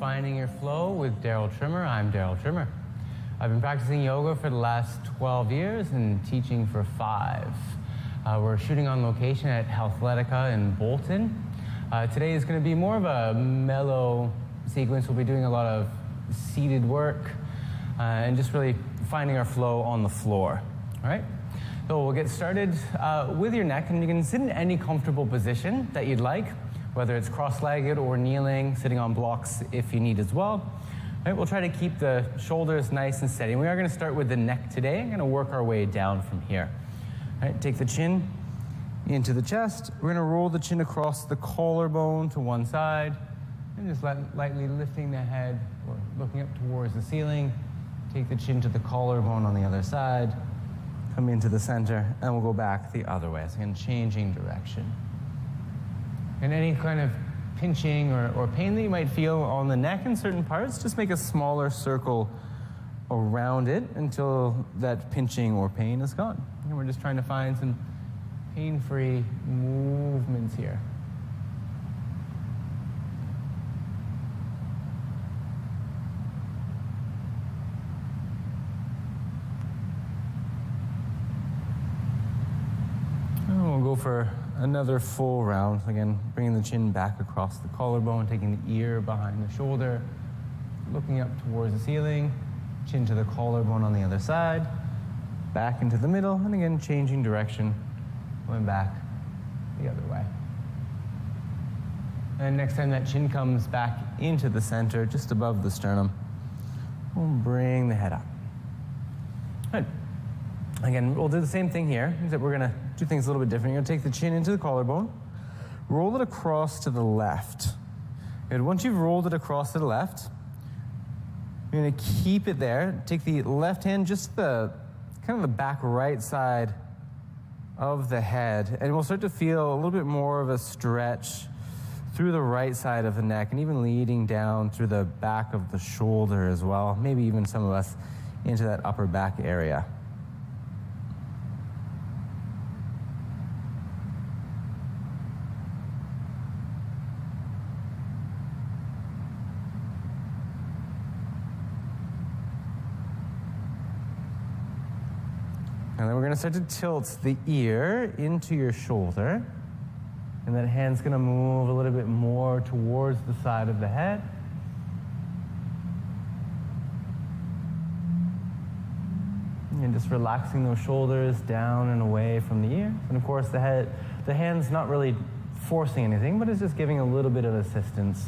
Finding Your Flow with Darryl Trimmer. I'm Darryl Trimmer. I've been practicing yoga for the last 12 years and teaching for 5. We're shooting on location at Healthletica in Bolton. Today is going to be more of a mellow sequence. We'll be doing a lot of seated work and just really finding our flow on the floor. All right? So we'll get started with your neck, and you can sit in any comfortable position that you'd like, whether it's cross-legged or kneeling, sitting on blocks if you need as well. All right, we'll try to keep the shoulders nice and steady. And we are going to start with the neck today. I'm going to work our way down from here. All right, take the chin into the chest. We're going to roll the chin across the collarbone to one side, and just lightly lifting the head or looking up towards the ceiling. Take the chin to the collarbone on the other side. Come into the center, and we'll go back the other way. So again, changing direction. And any kind of pinching or pain that you might feel on the neck in certain parts, just make a smaller circle around it until that pinching or pain is gone. And we're just trying to find some pain-free movements here. And we'll go for another full round. Again, bringing the chin back across the collarbone, taking the ear behind the shoulder, looking up towards the ceiling, chin to the collarbone on the other side, back into the middle, and again, changing direction, going back the other way. And next time that chin comes back into the center, just above the sternum, we'll bring the head up. Good. Again, we'll do the same thing here, except we're going to do things a little bit different. You're going to take the chin into the collarbone, roll it across to the left. And once you've rolled it across to the left, you're going to keep it there. Take the left hand just the kind of the back right side of the head, and we'll start to feel a little bit more of a stretch through the right side of the neck, and even leading down through the back of the shoulder as well. Maybe even some of us into that upper back area. And then we're going to start to tilt the ear into your shoulder. And that hand's going to move a little bit more towards the side of the head. And just relaxing those shoulders down and away from the ear. And of course the hand's not really forcing anything, but it's just giving a little bit of assistance.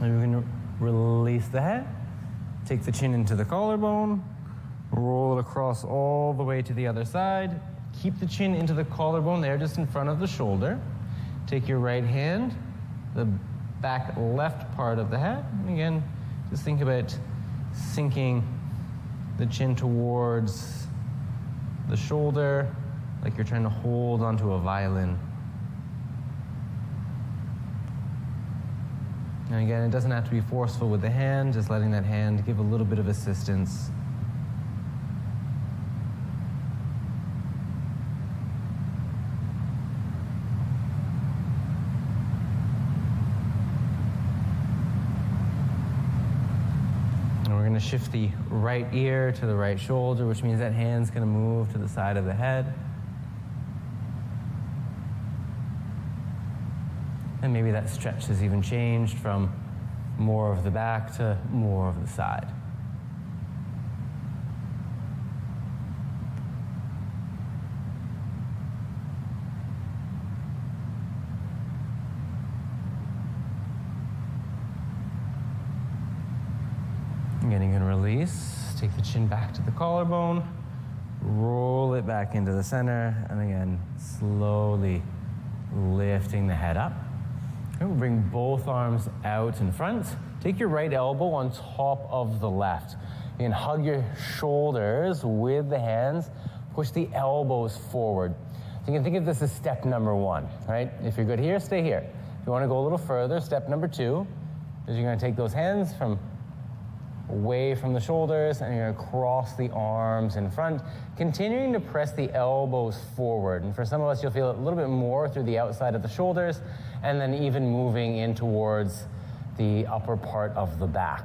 And we're going to release the head, take the chin into the collarbone, roll it across all the way to the other side. Keep the chin into the collarbone there, just in front of the shoulder. Take your right hand, the back left part of the head, and again, just think about sinking the chin towards the shoulder, like you're trying to hold onto a violin. And again, it doesn't have to be forceful with the hand, just letting that hand give a little bit of assistance. And we're going to shift the right ear to the right shoulder, which means that hand's going to move to the side of the head. And maybe that stretch has even changed from more of the back to more of the side. Again, you can release, take the chin back to the collarbone, roll it back into the center, and again, slowly lifting the head up. Okay, we'll bring both arms out in front. Take your right elbow on top of the left. You can hug your shoulders with the hands. Push the elbows forward. So you can think of this as step number 1, right? If you're good here, stay here. If you want to go a little further, step number 2 is you're going to take those hands from away from the shoulders, and you're gonna cross the arms in front, continuing to press the elbows forward. And for some of us, you'll feel it a little bit more through the outside of the shoulders, and then even moving in towards the upper part of the back.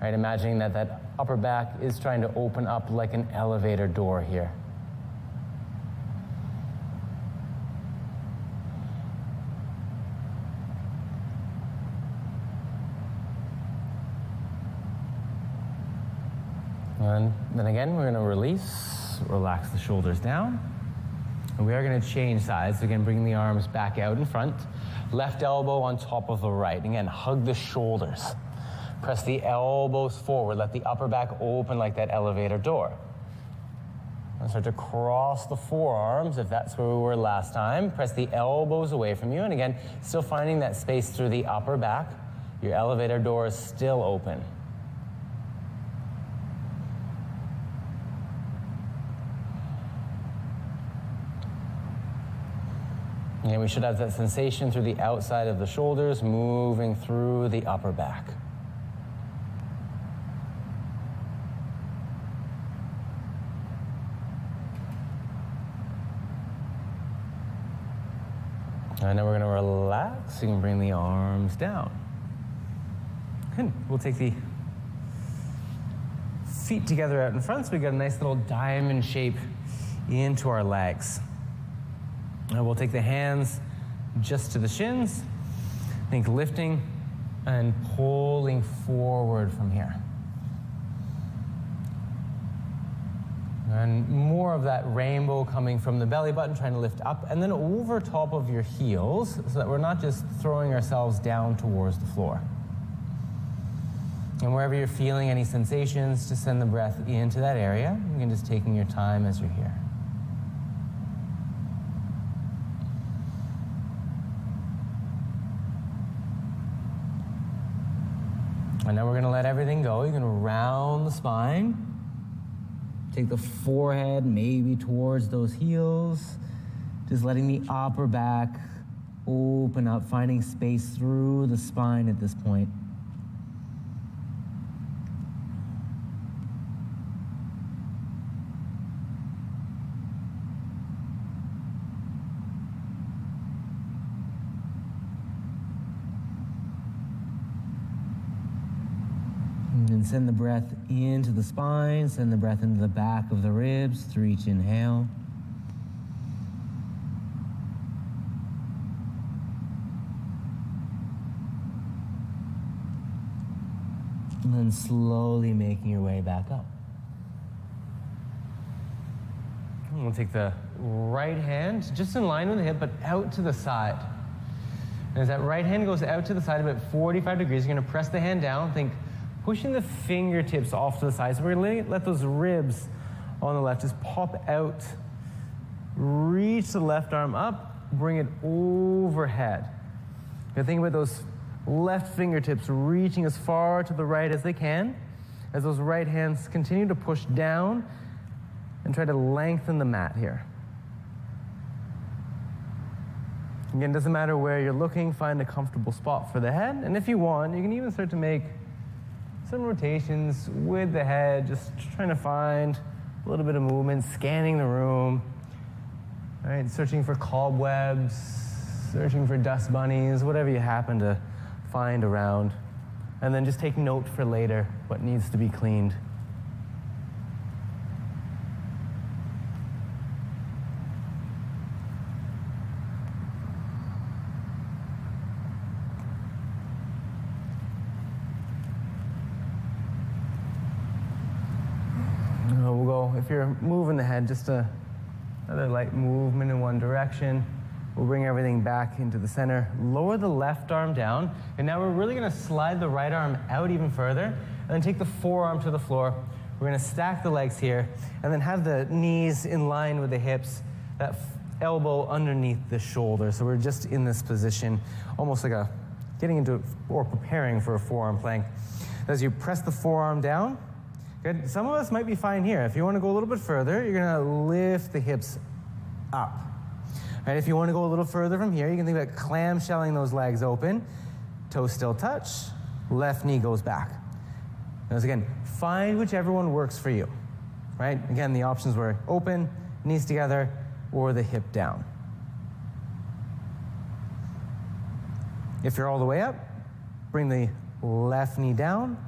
Right, imagining that that upper back is trying to open up like an elevator door here. And then again, we're going to release, relax the shoulders down. And we are going to change sides. Again, bring the arms back out in front. Left elbow on top of the right. Again, hug the shoulders. Press the elbows forward. Let the upper back open like that elevator door. And start to cross the forearms, if that's where we were last time. Press the elbows away from you. And again, still finding that space through the upper back. Your elevator door is still open. And we should have that sensation through the outside of the shoulders, moving through the upper back. And now we're going to relax. You can bring the arms down. Good. We'll take the feet together out in front, so we got a nice little diamond shape into our legs. And we'll take the hands just to the shins. Think lifting and pulling forward from here. And more of that rainbow coming from the belly button, trying to lift up, and then over top of your heels, so that we're not just throwing ourselves down towards the floor. And wherever you're feeling any sensations, just send the breath into that area. You can just taking your time as you're here. And now we're going to let everything go. You're going to round the spine. Take the forehead maybe towards those heels. Just letting the upper back open up, finding space through the spine at this point. And send the breath into the spine, send the breath into the back of the ribs through each inhale. And then slowly making your way back up. And we'll take the right hand just in line with the hip, but out to the side. And as that right hand goes out to the side about 45 degrees, you're going to press the hand down. Think pushing the fingertips off to the side. So we're going to let those ribs on the left just pop out. Reach the left arm up, bring it overhead. Now think about those left fingertips reaching as far to the right as they can, as those right hands continue to push down and try to lengthen the mat here. Again, it doesn't matter where you're looking, find a comfortable spot for the head. And if you want, you can even start to make some rotations with the head, just trying to find a little bit of movement, scanning the room, right? Searching for cobwebs, searching for dust bunnies, whatever you happen to find around. And then just take note for later what needs to be cleaned. If you're moving the head, just another light movement in one direction. We'll bring everything back into the center. Lower the left arm down. And now we're really going to slide the right arm out even further. And then take the forearm to the floor. We're going to stack the legs here. And then have the knees in line with the hips. That elbow underneath the shoulder. So we're just in this position, almost like getting into or preparing for a forearm plank. As you press the forearm down, good. Some of us might be fine here. If you want to go a little bit further, you're going to lift the hips up. Right, if you want to go a little further from here, you can think about clamshelling those legs open. Toes still touch. Left knee goes back. Notice again, find whichever one works for you, right? Again, the options were open, knees together, or the hip down. If you're all the way up, bring the left knee down,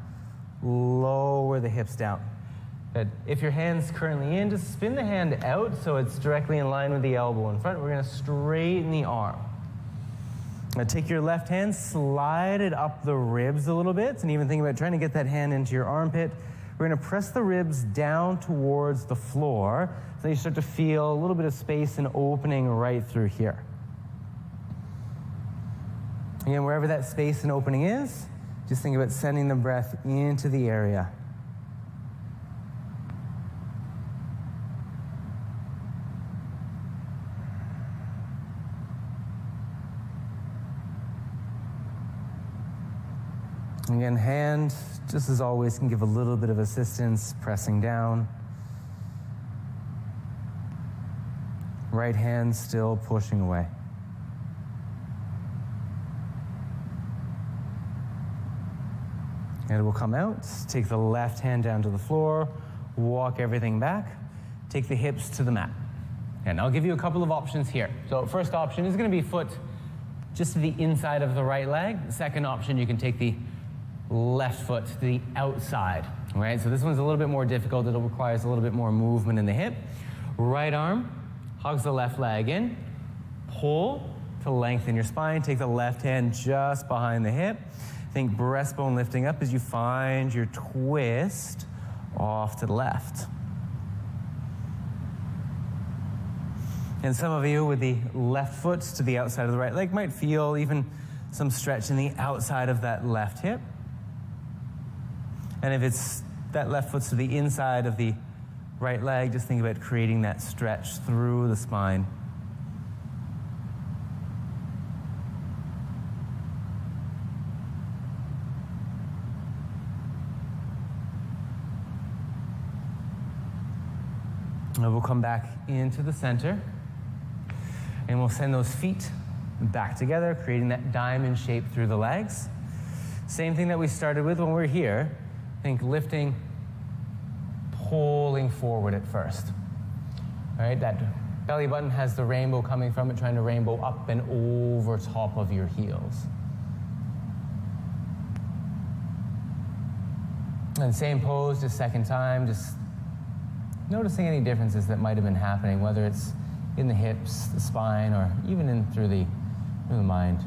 lower the hips down. Good. If your hand's currently in, just spin the hand out so it's directly in line with the elbow in front. We're going to straighten the arm. Now take your left hand, slide it up the ribs a little bit, and even think about trying to get that hand into your armpit. We're going to press the ribs down towards the floor so you start to feel a little bit of space and opening right through here. Again, wherever that space and opening is, just think about sending the breath into the area. Again, hand, just as always, can give a little bit of assistance, pressing down. Right hand still pushing away. And it will come out. Take the left hand down to the floor, walk everything back, take the hips to the mat. And I'll give you a couple of options here. So first option is going to be foot just to the inside of the right leg. The second option, you can take the left foot to the outside, right? So this one's a little bit more difficult. It requires a little bit more movement in the hip. Right arm hugs the left leg in. Pull to lengthen your spine. Take the left hand just behind the hip. Think breastbone lifting up as you find your twist off to the left. And some of you with the left foot to the outside of the right leg might feel even some stretch in the outside of that left hip. And if it's that left foot's to the inside of the right leg, just think about creating that stretch through the spine. And we'll come back into the center, and we'll send those feet back together, creating that diamond shape through the legs. Same thing that we started with when we're here. Think lifting, pulling forward at first. All right, that belly button has the rainbow coming from it, trying to rainbow up and over top of your heels. And same pose, just second time, just noticing any differences that might have been happening, whether it's in the hips, the spine, or even in through the mind.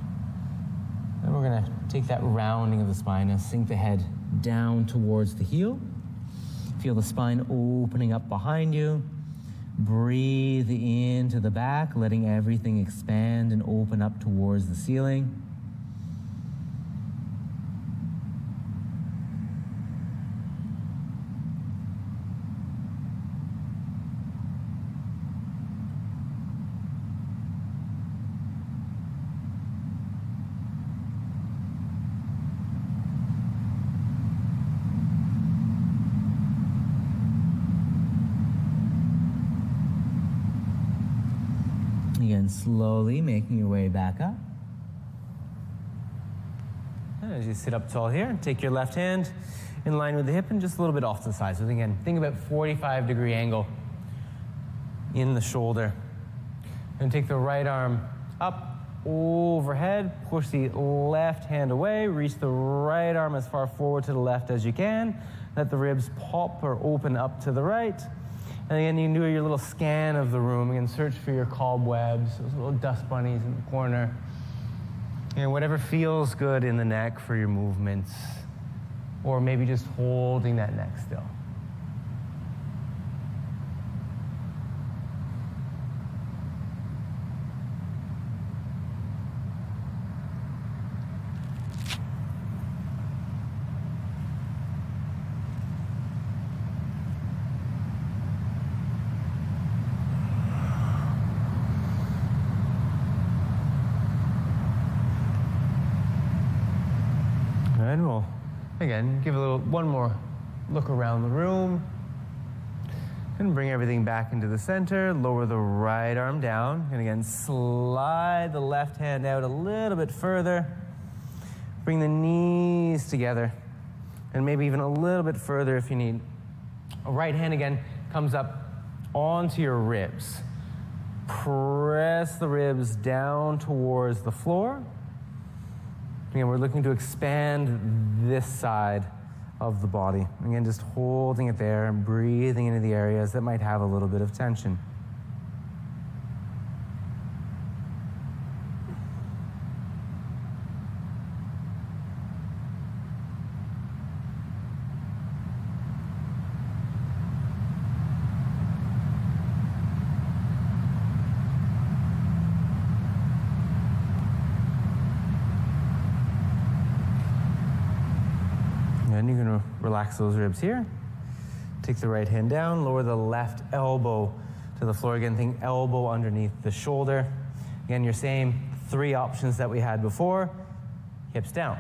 Then we're going to take that rounding of the spine and sink the head down towards the heel. Feel the spine opening up behind you. Breathe into the back, letting everything expand and open up towards the ceiling. Again, slowly making your way back up. And as you sit up tall here, take your left hand in line with the hip and just a little bit off to the side. So again, think about 45-degree angle in the shoulder. And take the right arm up, overhead, push the left hand away, reach the right arm as far forward to the left as you can. Let the ribs pop or open up to the right. And again, you can do your little scan of the room. You can search for your cobwebs, those little dust bunnies in the corner. And whatever feels good in the neck for your movements. Or maybe just holding that neck still. And we'll, again, give one more look around the room. And bring everything back into the center. Lower the right arm down. And again, slide the left hand out a little bit further. Bring the knees together. and maybe even a little bit further if you need. Right hand again comes up onto your ribs. Press the ribs down towards the floor. Again, we're looking to expand this side of the body. Again, just holding it there and breathing into the areas that might have a little bit of tension. And you're going to relax those ribs here. Take the right hand down, lower the left elbow to the floor. Again, think elbow underneath the shoulder. Again, your same 3 options that we had before. Hips down,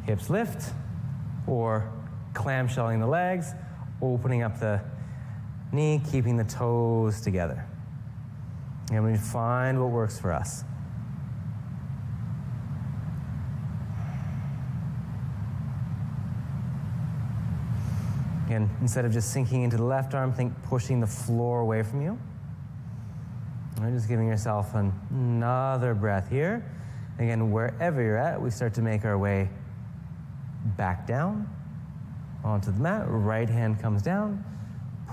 hips lift, or clamshelling the legs, opening up the knee, keeping the toes together. And we find what works for us. Again, instead of just sinking into the left arm, think pushing the floor away from you. And just giving yourself another breath here. Again, wherever you're at, we start to make our way back down onto the mat. Right hand comes down.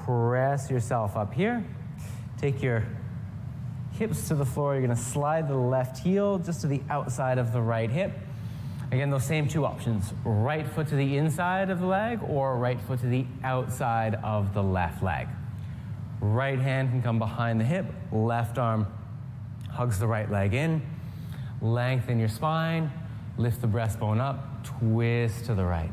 Press yourself up here. Take your hips to the floor. You're going to slide the left heel just to the outside of the right hip. Again, those same 2 options, right foot to the inside of the leg or right foot to the outside of the left leg. Right hand can come behind the hip, left arm hugs the right leg in, lengthen your spine, lift the breastbone up, twist to the right.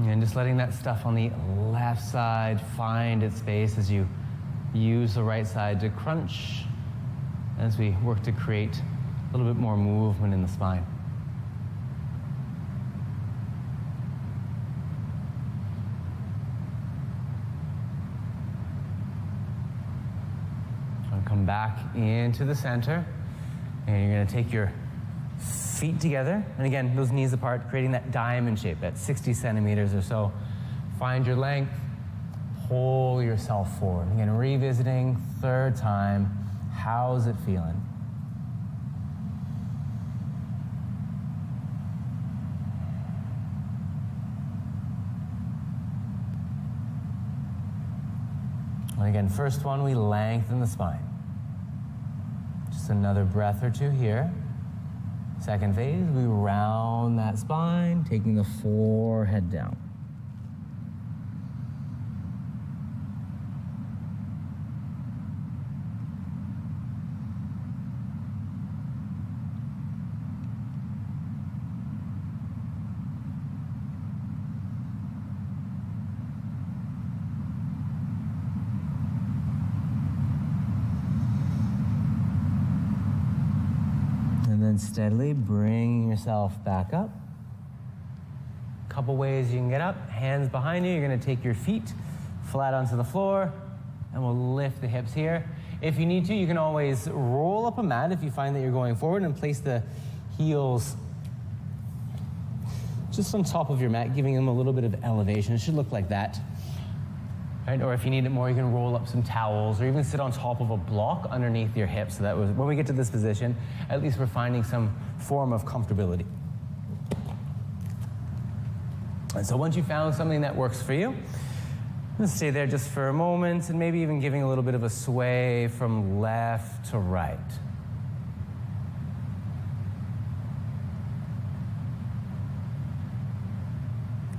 And just letting that stuff on the left side find its space as you use the right side to crunch as we work to create a little bit more movement in the spine. I'll come back into the center, and you're going to take your feet together, and again, those knees apart, creating that diamond shape, that 60 centimeters or so. Find your length, pull yourself forward. Again, revisiting, 3rd time, how's it feeling? And again, first one, we lengthen the spine. Just another breath or 2 here. Second phase, we round that spine, taking the forehead down. And steadily bring yourself back up. Couple ways you can get up. Hands behind you. You're going to take your feet flat onto the floor, and we'll lift the hips here. If you need to, you can always roll up a mat if you find that you're going forward, and place the heels just on top of your mat, giving them a little bit of elevation. It should look like that. Right? Or if you need it more, you can roll up some towels or even sit on top of a block underneath your hips. So that when we get to this position, at least we're finding some form of comfortability. And so once you've found something that works for you, just stay there just for a moment, and maybe even giving a little bit of a sway from left to right.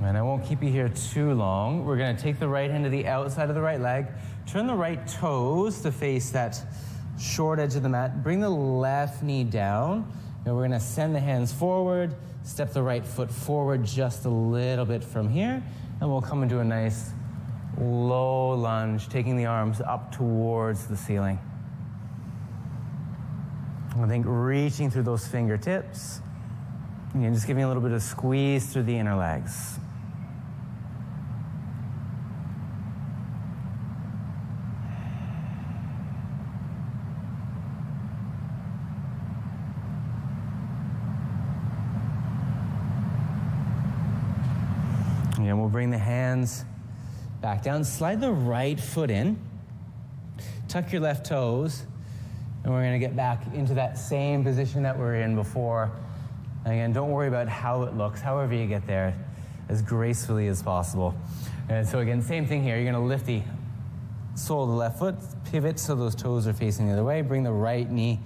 And I won't keep you here too long. We're going to take the right hand to the outside of the right leg, turn the right toes to face that short edge of the mat, bring the left knee down, and we're going to send the hands forward, step the right foot forward just a little bit from here, and we'll come into a nice low lunge, taking the arms up towards the ceiling. I think reaching through those fingertips, and just giving a little bit of squeeze through the inner legs. And we'll bring the hands back down. Slide the right foot in. Tuck your left toes. And we're going to get back into that same position that we were in before. Again, don't worry about how it looks. However you get there, as gracefully as possible. And so again, same thing here. You're going to lift the sole of the left foot, pivot so those toes are facing the other way. Bring the right knee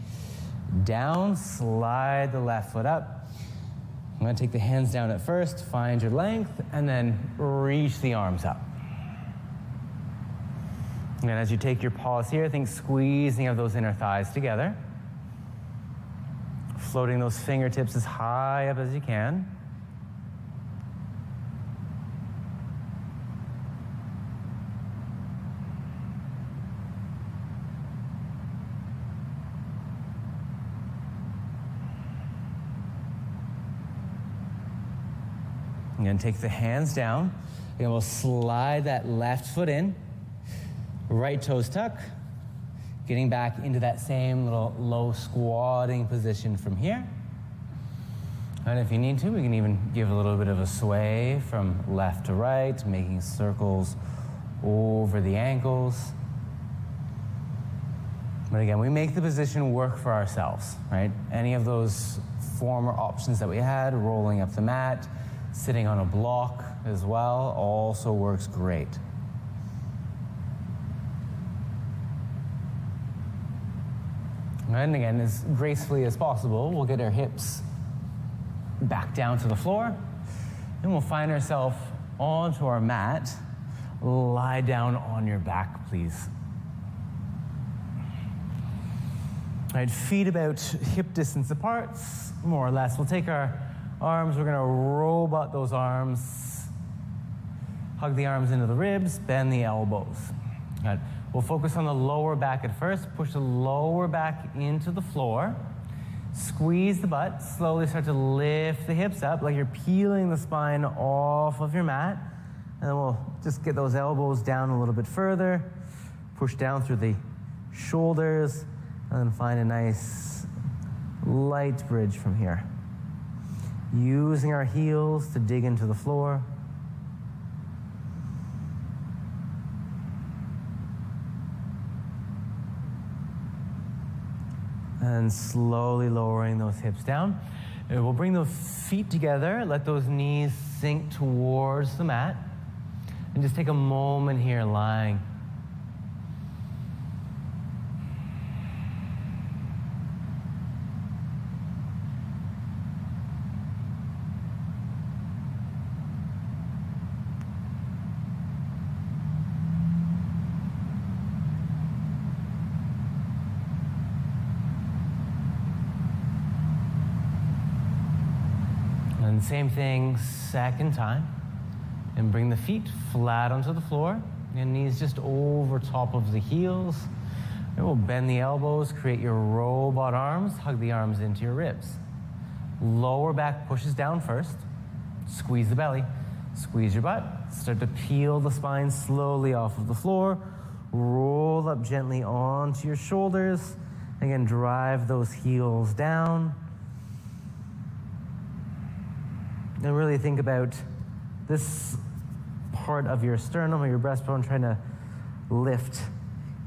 down, slide the left foot up. I'm going to take the hands down at first, find your length, and then reach the arms up. And as you take your pause here, think squeezing of those inner thighs together. Floating those fingertips as high up as you can. I'm going to take the hands down, and we'll slide that left foot in, right toes tuck, getting back into that same little low squatting position from here. And if you need to, we can even give a little bit of a sway from left to right, making circles over the ankles. But again, we make the position work for ourselves, right? Any of those former options that we had, rolling up the mat, sitting on a block as well, also works great. And again, as gracefully as possible, we'll get our hips back down to the floor, and we'll find ourselves onto our mat. Lie down on your back, please. All right, feet about hip distance apart, more or less. We'll take our arms, we're going to robot those arms, hug the arms into the ribs, bend the elbows. All right. We'll focus on the lower back at first, push the lower back into the floor, squeeze the butt, slowly start to lift the hips up like you're peeling the spine off of your mat, and then we'll just get those elbows down a little bit further, push down through the shoulders, and then find a nice light bridge from here. Using our heels to dig into the floor. And slowly lowering those hips down. And we'll bring those feet together, let those knees sink towards the mat. And just take a moment here lying. And same thing, second time. And bring the feet flat onto the floor. And knees just over top of the heels. And we'll bend the elbows, create your robot arms, hug the arms into your ribs. Lower back pushes down first. Squeeze the belly. Squeeze your butt. Start to peel the spine slowly off of the floor. Roll up gently onto your shoulders. Again, drive those heels down. And really think about this part of your sternum or your breastbone trying to lift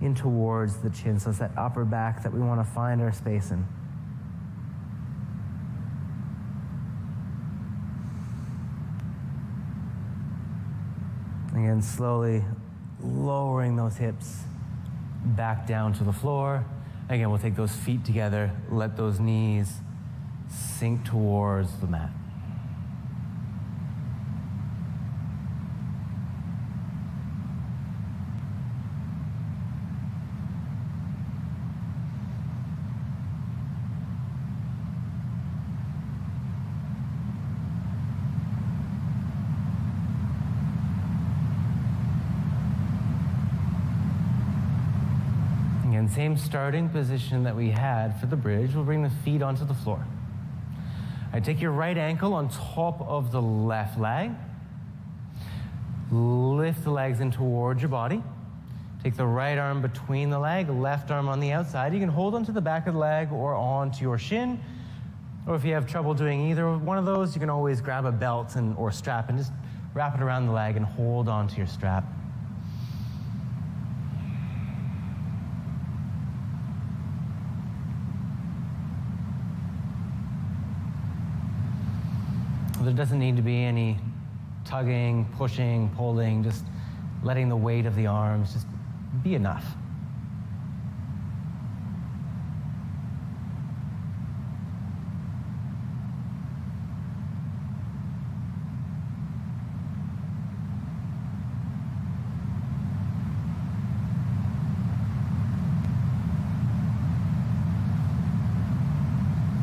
in towards the chin. So it's that upper back that we want to find our space in. Again, slowly lowering those hips back down to the floor. Again, we'll take those feet together, let those knees sink towards the mat. Again, same starting position that we had for the bridge. We'll bring the feet onto the floor. I take your right ankle on top of the left leg. Lift the legs in towards your body. Take the right arm between the leg, left arm on the outside. You can hold onto the back of the leg or onto your shin. Or if you have trouble doing either one of those, you can always grab a belt or strap and just wrap it around the leg and hold onto your strap. There doesn't need to be any tugging, pushing, pulling, just letting the weight of the arms just be enough.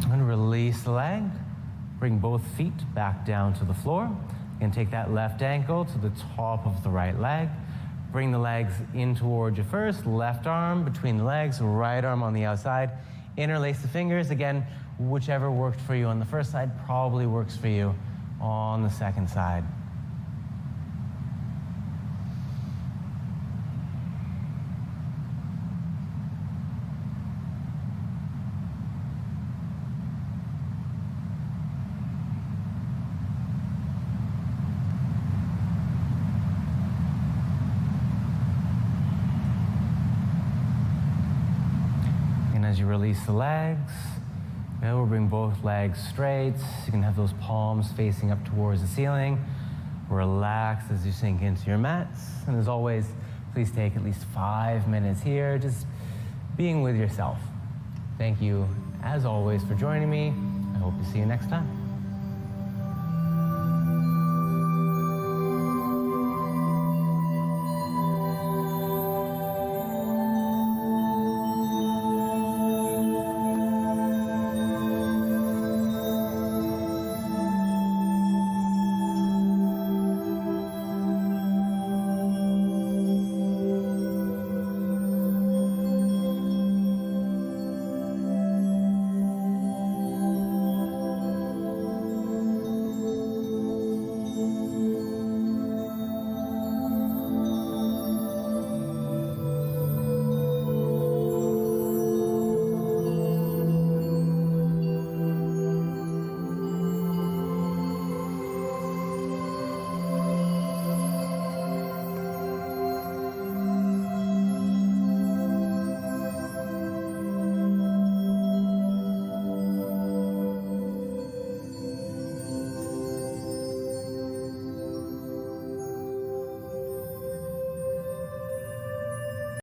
I'm going to release the leg. Bring both feet back down to the floor. And take that left ankle to the top of the right leg. Bring the legs in towards you first. Left arm between the legs, right arm on the outside. Interlace the fingers. Again, whichever worked for you on the first side probably works for you on the second side. As you release the legs, we'll bring both legs straight. You can have those palms facing up towards the ceiling. Relax as you sink into your mats. And as always, please take at least 5 minutes here, just being with yourself. Thank you, as always, for joining me. I hope to see you next time.